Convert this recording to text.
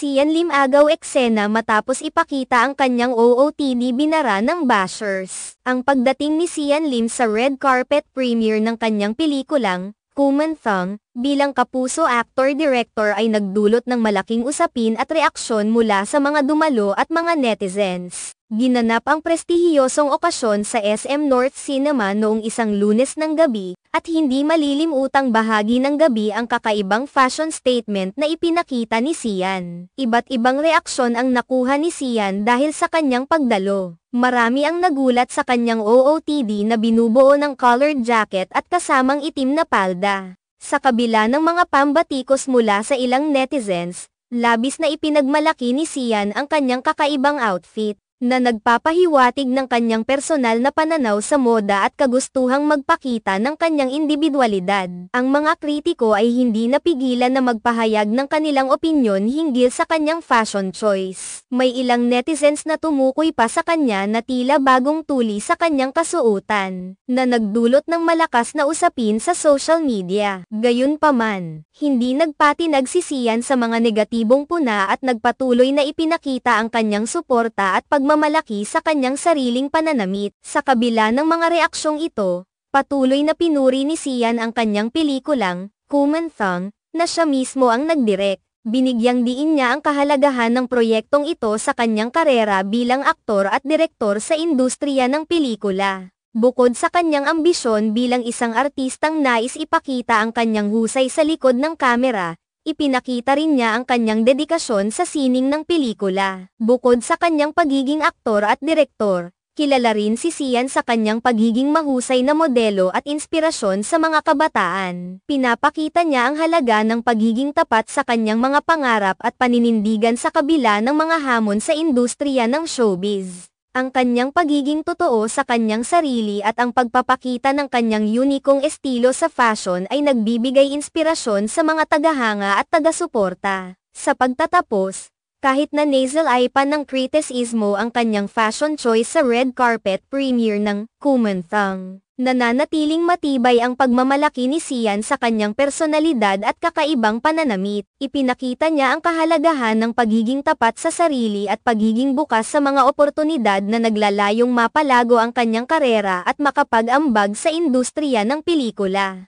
Sian Lim agaw eksena matapos ipakita ang kanyang OOTD binara ng bashers. Ang pagdating ni Sian Lim sa red carpet premiere ng kanyang pelikulang, Kumanthong, bilang kapuso actor-director ay nagdulot ng malaking usapin at reaksyon mula sa mga dumalo at mga netizens. Ginanap ang prestihiyosong okasyon sa SM North Cinema noong isang Lunes ng gabi, at hindi malilimutang bahagi ng gabi ang kakaibang fashion statement na ipinakita ni Sian. Iba't ibang reaksyon ang nakuha ni Sian dahil sa kanyang pagdalo. Marami ang nagulat sa kanyang OOTD na binubuo ng colored jacket at kasamang itim na palda. Sa kabila ng mga pambatikos mula sa ilang netizens, labis na ipinagmalaki ni Sian ang kanyang kakaibang outfit, na nagpapahiwatig ng kanyang personal na pananaw sa moda at kagustuhang magpakita ng kanyang individualidad. Ang mga kritiko ay hindi napigilan na magpahayag ng kanilang opinyon hinggil sa kanyang fashion choice. May ilang netizens na tumukoy pa sa kanya na tila bagong tuli sa kanyang kasuotan, na nagdulot ng malakas na usapin sa social media. Gayunpaman, hindi nagpatinag si Sian sa mga negatibong puna at nagpatuloy na ipinakita ang kanyang suporta at pagmamalaki sa kanyang sariling pananamit. Sa kabila ng mga reaksyong ito, patuloy na pinuri ni Sian ang kanyang pelikulang, Kumanthong, na siya mismo ang nagdirek. Binigyang diin niya ang kahalagahan ng proyektong ito sa kanyang karera bilang aktor at direktor sa industriya ng pelikula. Bukod sa kanyang ambisyon bilang isang artistang nais ipakita ang kanyang husay sa likod ng kamera, ipinakita rin niya ang kanyang dedikasyon sa sining ng pelikula. Bukod sa kanyang pagiging aktor at direktor, kilala rin si Sian sa kanyang pagiging mahusay na modelo at inspirasyon sa mga kabataan. Pinapakita niya ang halaga ng pagiging tapat sa kanyang mga pangarap at paninindigan sa kabila ng mga hamon sa industriya ng showbiz. Ang kanyang pagiging totoo sa kanyang sarili at ang pagpapakita ng kanyang unikong estilo sa fashion ay nagbibigay inspirasyon sa mga tagahanga at taga-suporta. Sa pagtatapos, kahit na nasal eye pa ng kritisismo ang kanyang fashion choice sa red carpet premiere ng Kumanthong, nananatiling matibay ang pagmamalaki ni Sian sa kanyang personalidad at kakaibang pananamit. Ipinakita niya ang kahalagahan ng pagiging tapat sa sarili at pagiging bukas sa mga oportunidad na naglalayong mapalago ang kanyang karera at makapag-ambag sa industriya ng pelikula.